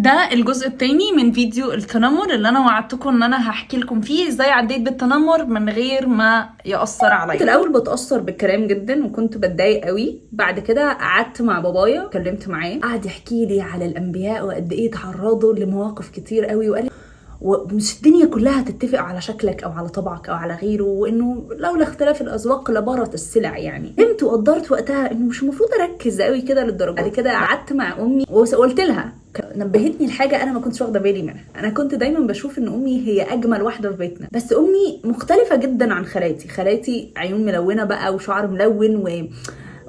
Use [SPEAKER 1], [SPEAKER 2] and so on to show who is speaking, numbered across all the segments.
[SPEAKER 1] ده الجزء التاني من فيديو التنمر اللي انا وعدتكم ان انا هحكي لكم فيه ازاي عديت بالتنمر من غير ما يأثر عليا. كنت الاول بتأثر بالكلام جدا وكنت بتضايق قوي. بعد كده قعدت مع بابايا كلمت معاه، قعد يحكي لي على الانبياء وقد ايه تعرضوا لمواقف كتير قوي، وقال ومش الدنيا كلها تتفق على شكلك او على طبعك او على غيره، وانه لولا اختلاف الاذواق لبارت السلع. يعني فهمت وقدرت وقتها انه مش المفروض اركز قوي كده للدرجه. بعد كده قعدت مع امي وقلت لها، نبهتني لحاجه انا ما كنتش واخده بالي منها. انا كنت دايما بشوف ان امي هي اجمل واحده في بيتنا، بس امي مختلفه جدا عن خالاتي عيون ملونه بقى وشعر ملون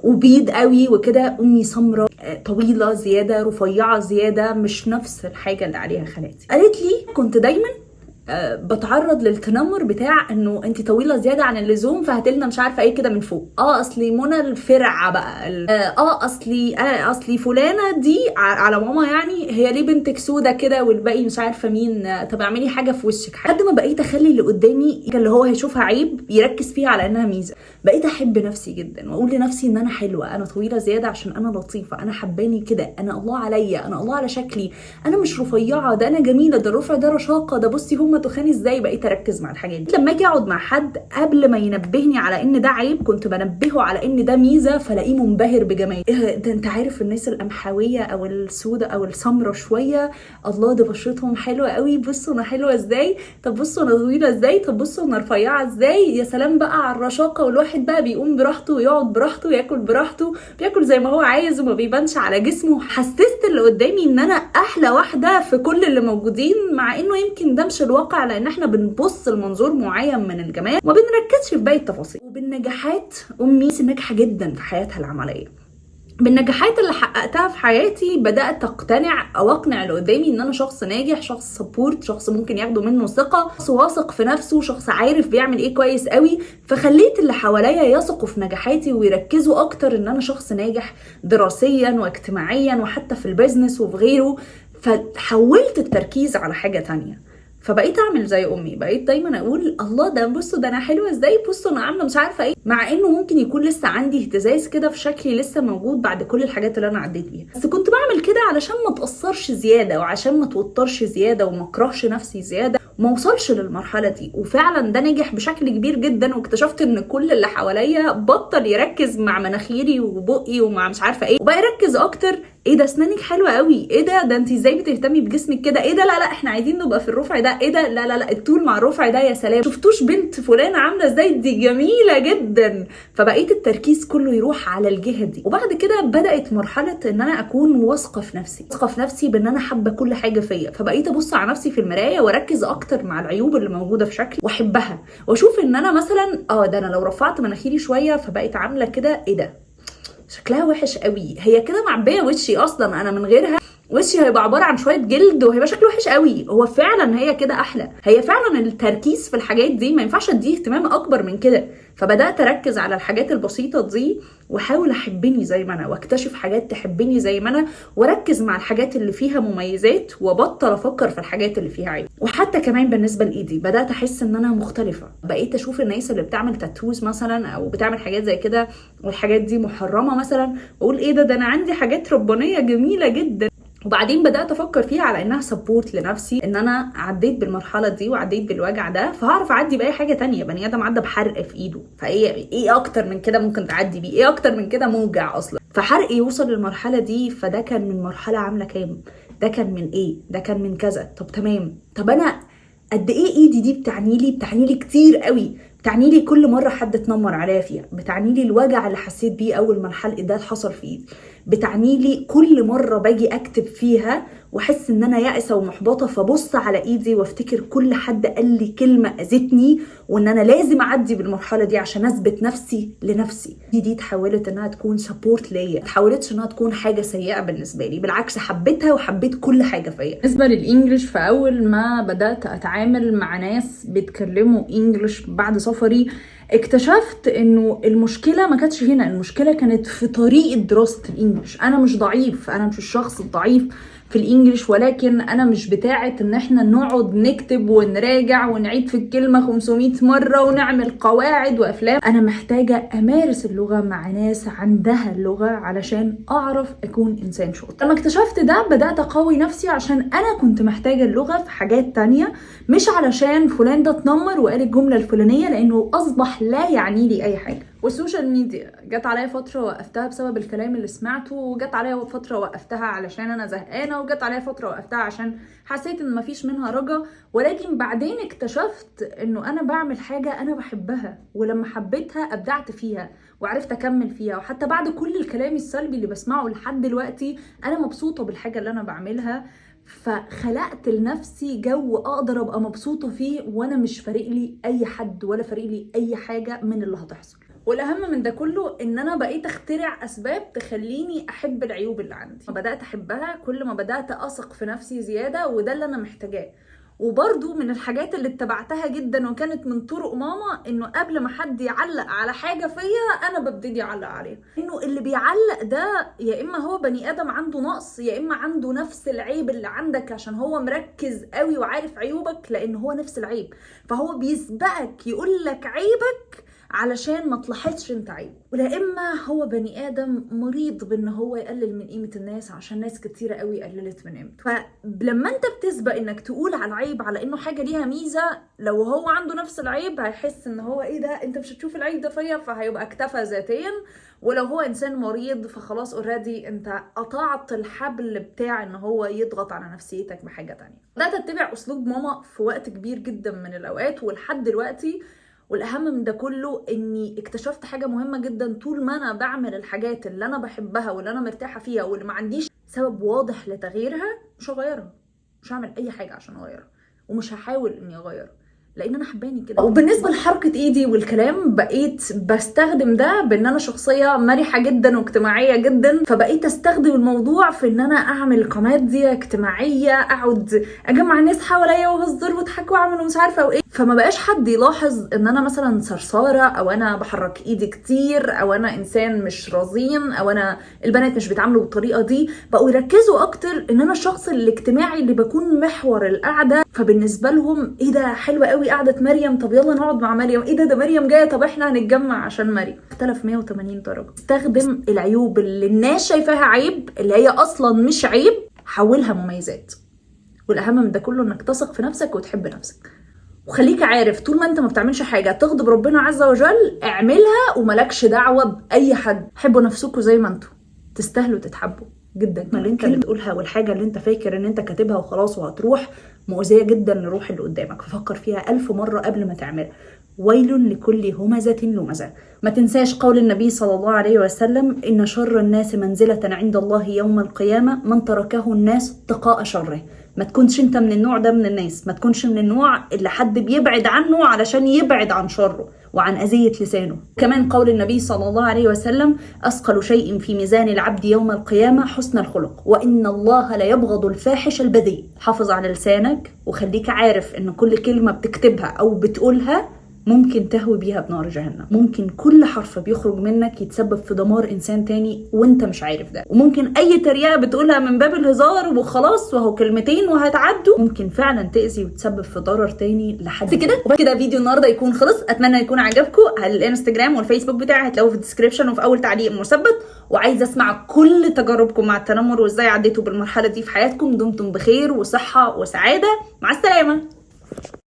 [SPEAKER 1] وبيض قوي وكده. امي سمراء طويله زياده رفيعه زياده، مش نفس الحاجه اللي عليها خالاتي. قالت لي كنت دايما بتعرض للتنمر بتاع انه انت طويله زياده عن اللزوم فهتلنا مش عارفه ايه كده من فوق. اصلي منى الفرعه بقى، اصلي فلانه دي على ماما، يعني هي ليه بنتك سوده كده والباقي مش عارفه مين، طب اعملي حاجه في وشك. لحد ما بقيت اخلي اللي قدامي اللي هو هيشوفها عيب يركز فيها على انها ميزه. بقيت احب نفسي جدا واقول لنفسي ان انا حلوه، انا طويله زياده عشان انا لطيفه، انا حباني كده، انا الله عليا، انا الله على شكلي، انا مش رفيعه، ده انا جميله، ده الرفع ده رشاقه، ده بصي هم تخاني ازاي. بقيت اركز مع الحاجات دي. لما اجي اقعد مع حد قبل ما ينبهني على ان ده عيب كنت بنبهه على ان ده ميزه، فلاقيه منبهر بجمالي. ده انت عارف الناس القمحاويه او السوداء او السمره شويه، الله ده بشرتهم حلوه قوي، بصوا انا حلوه ازاي، طب بصوا انا طويله ازاي، طب بصوا انا رفيعه ازاي، يا سلام بقى على الرشاقه. والواحد بقى بيقوم براحته ويقعد براحته وياكل براحته، بياكل زي ما هو عايز وما بيبانش على جسمه. حسست اللي قدامي ان انا احلى واحده في كل اللي موجودين، مع انه يمكن ده مش الواقع، لان احنا بنبص لمنظور معين من الجمال وما بنركزش في باقي التفاصيل. وبالنجاحات امي ناجحه جدا في حياتها العمليه، بالنجاحات اللي حققتها في حياتي بدأت اقتنع او اقنع اللي قدامي ان انا شخص ناجح، شخص سبورت، شخص ممكن ياخدوا منه ثقة، شخص واثق في نفسه، شخص عارف بيعمل ايه كويس قوي. فخليت اللي حواليا يثقوا في نجاحاتي ويركزوا اكتر ان انا شخص ناجح دراسيا واجتماعيا وحتى في البيزنس وفي غيره. فحولت التركيز على حاجة تانية، فبقيت اعمل زي امي. بقيت دايما اقول الله ده بصوا ده انا حلوه ازاي، بصوا انا عامله مش عارفه ايه، مع انه ممكن يكون لسه عندي اهتزاز كده في شكلي لسه موجود بعد كل الحاجات اللي انا عديت بيها. بس كنت بعمل كده علشان ما اتاثرش زياده وعشان ما اتوترش زياده وما اكرهش نفسي زياده وما اوصلش للمرحله دي. وفعلا ده نجح بشكل كبير جدا، واكتشفت ان كل اللي حواليا بطل يركز مع مناخيري وبقي ومع مش عارفه ايه، وبقى يركز اكتر ايه ده اسنانك حلوه قوي، ايه ده انت ازاي بتهتمي بجسمك كده، ايه ده لا احنا عايزين نبقى في الرفع ده، ايه ده لا الطول مع الرفع ده، يا سلام شفتوش بنت فلانه عامله ازاي، دي جميله جدا. فبقيت التركيز كله يروح على الجهه دي. وبعد كده بدات مرحله ان انا اكون واثقه في نفسي، واثقه في نفسي بان انا حابه كل حاجه فيا. فبقيت ابص على نفسي في المرايه واركز اكتر مع العيوب اللي موجوده في شكلي واحبها، واشوف ان انا مثلا ده انا لو رفعت مناخيري شويه فبقيت عامله كده، ايه ده شكلها وحش قوي، هي كده معبيه وشي، اصلا انا من غيرها وشي هيبقى عباره عن شويه جلد وهيبقى شكله وحش قوي. هو فعلا هي كده احلى، هي فعلا التركيز في الحاجات دي ما ينفعش اديه اهتمام اكبر من كده. فبدات اركز على الحاجات البسيطه دي واحاول احبني زي ما انا، واكتشف حاجات تحبني زي ما انا، واركز مع الحاجات اللي فيها مميزات وابطل افكر في الحاجات اللي فيها عيب. وحتى كمان بالنسبه لايدي بدات احس ان انا مختلفه. بقيت اشوف الناس اللي بتعمل تاتوز مثلا او بتعمل حاجات زي كده والحاجات دي محرمه مثلا، واقول ايه ده انا عندي حاجات ربانيه جميله جدا. وبعدين بدات افكر فيها على انها سبورت لنفسي، ان انا عديت بالمرحله دي وعديت بالوجع ده فهعرف اعدي باي حاجه تانية. بني ادم عدى بحرق في ايده، فايه اكتر من كده ممكن تعدي بيه، ايه اكتر من كده موجع اصلا. فحرق يوصل للمرحله دي، فده كان من مرحله عامله كام، ده كان من ايه، ده كان من كذا. طب تمام، طب انا قد ايه ايدي دي بتعني لي كتير قوي، بتعني لي كل مره حد اتنمر عليا فيها، بتعني لي الوجع اللي حسيت بيه اول ما الحلق ده حصل في ايدي، بتعني لي كل مره باجي اكتب فيها واحس ان انا يائسه ومحبطه فبص على ايدي وافتكر كل حد قال لي كلمه اذتني وان انا لازم اعدي بالمرحله دي عشان اثبت نفسي لنفسي. دي اتحولت انها تكون سبورت ليا، اتحولتش انها تكون حاجه سيئه بالنسبه لي، بالعكس حبيتها وحبيت كل حاجه فيا. بالنسبه للانجليش، فاول ما بدات اتعامل مع ناس بيتكلموا انجليش بعد سفري اكتشفت انه المشكله ما كانتش هنا، المشكله كانت في طريقه دراسه الانجليش. انا مش ضعيف، انا مش الشخص الضعيف في الانجليش، ولكن انا مش بتاعه ان احنا نقعد نكتب ونراجع ونعيد في الكلمه 500 مره ونعمل قواعد وافلام. انا محتاجه امارس اللغه مع ناس عندها اللغه علشان اعرف اكون انسان شاطر. لما اكتشفت ده بدات اقوي نفسي، عشان انا كنت محتاجه اللغه في حاجات تانية، مش علشان فلان ده اتنمر وقال الجمله الفلانيه، لانه اصبح لا يعني لي اي حاجه. والسوشيال ميديا جت عليا فتره وقفتها بسبب الكلام اللي سمعته، وجت عليا فتره وقفتها علشان انا زهقانه، وجت عليا فتره وقفتها عشان حسيت ان مفيش منها رجا. ولكن بعدين اكتشفت انه انا بعمل حاجه انا بحبها، ولما حبيتها ابدعت فيها وعرفت اكمل فيها. وحتى بعد كل الكلام السلبي اللي بسمعه لحد دلوقتي انا مبسوطه بالحاجه اللي انا بعملها. فخلقت لنفسي جو اقدر ابقى مبسوطه فيه، وانا مش فارق لي اي حد ولا فارق لي اي حاجه من اللي هتحصل. والاهم من ده كله ان انا بقيت اخترع اسباب تخليني احب العيوب اللي عندي. بدات احبها كل ما بدات اثق في نفسي زياده، وده اللي انا محتاجاه. وبرضو من الحاجات اللي اتبعتها جدا وكانت من طرق ماما، انه قبل ما حد يعلق على حاجه فيا انا ببتدي اعلق عليها. انه اللي بيعلق ده يا اما هو بني ادم عنده نقص، يا اما عنده نفس العيب اللي عندك عشان هو مركز قوي وعارف عيوبك، لان هو نفس العيب، فهو بيسبقك يقول لك عيبك علشان ما تلاحظش انت عيب. ولا اما هو بني ادم مريض بان هو يقلل من قيمه الناس عشان ناس كتيره قوي قللت من قيمته. فلما انت بتسبق انك تقول على العيب على انه حاجه ليها ميزه، لو هو عنده نفس العيب هيحس ان هو ايه ده، انت مش هتشوف العيب ده فيا، فهيبقى اكتفى ذاتيا. ولو هو انسان مريض فخلاص اوريدي انت قطعت الحبل بتاع ان هو يضغط على نفسيتك بحاجه تانية. بدات اتبع اسلوب ماما في وقت كبير جدا من الاوقات ولحد دلوقتي. والاهم من ده كله اني اكتشفت حاجه مهمه جدا، طول ما انا بعمل الحاجات اللي انا بحبها واللي انا مرتاحه فيها واللي ما عنديش سبب واضح لتغييرها، مش هغيرها، مش هعمل اي حاجه عشان اغيرها، ومش هحاول اني اغيرها، لان انا حباني كده. وبالنسبه لحركه ايدي والكلام، بقيت بستخدم ده بان انا شخصيه مرحه جدا واجتماعيه جدا، فبقيت استخدم الموضوع في ان انا اعمل كوميديا اجتماعيه، اقعد اجمع الناس حواليا واهزر واضحك واعمل مش عارفه وايه، فما بقاش حد يلاحظ ان انا مثلا صرصاره، او انا بحرك ايدي كتير، او انا انسان مش رزين، او انا البنات مش بيتعاملوا بالطريقه دي. بقوا يركزوا اكتر ان انا الشخص الاجتماعي اللي بكون محور القعده، فبالنسبه لهم ايه ده حلوه قوي قعدة مريم، طب يلا نقعد مع مريم، ايه ده مريم جايه، طب احنا هنتجمع عشان مريم. اختلف 180 درجه. استخدم العيوب اللي الناس شايفاها عيب، اللي هي اصلا مش عيب، حولها مميزات. والاهم من ده كله انك تثق في نفسك وتحب نفسك. وخليك عارف طول ما انت ما بتعملش حاجه تغضب ربنا عز وجل، اعملها وملكش دعوه باي حد. حبوا نفسكم زي ما انتوا، تستاهلوا تتحبوا جدا. ما اللي انت بتقولها والحاجه اللي انت فاكر ان انت كاتبها وخلاص وهتروح، مؤذيه جدا لروح اللي قدامك، ففكر فيها 1000 مره قبل ما تعملها. ويل لكل همزه لمزه. ما تنساش قول النبي صلى الله عليه وسلم: ان شر الناس منزله عند الله يوم القيامه من تركه الناس اتقاء شره. ما تكونش انت من النوع ده من الناس، ما تكونش من النوع اللي حد بيبعد عنه علشان يبعد عن شره وعن أذية لسانه. كمان قول النبي صلى الله عليه وسلم: أثقل شيء في ميزان العبد يوم القيامة حسن الخلق، وإن الله لا يبغض الفاحش البذيء. حافظ على لسانك وخليك عارف إن كل كلمة بتكتبها أو بتقولها ممكن تهوي بيها بنار جهنم. ممكن كل حرف بيخرج منك يتسبب في دمار انسان تاني وانت مش عارف ده. وممكن اي تريقه بتقولها من باب الهزار وخلاص وهو كلمتين وهتعدوا، ممكن فعلا تاذي وتسبب في ضرر تاني لحد كده. وبكده فيديو النهارده يكون خلص. اتمنى يكون عجبكم. الانستجرام والفيسبوك بتاعي هتلاقوه في الديسكريبشن وفي اول تعليق مثبت. وعايزه اسمع كل تجاربكم مع التنمر وازاي عديتوا بالمرحله دي في حياتكم. دمتم بخير وصحه وسعاده. مع السلامه.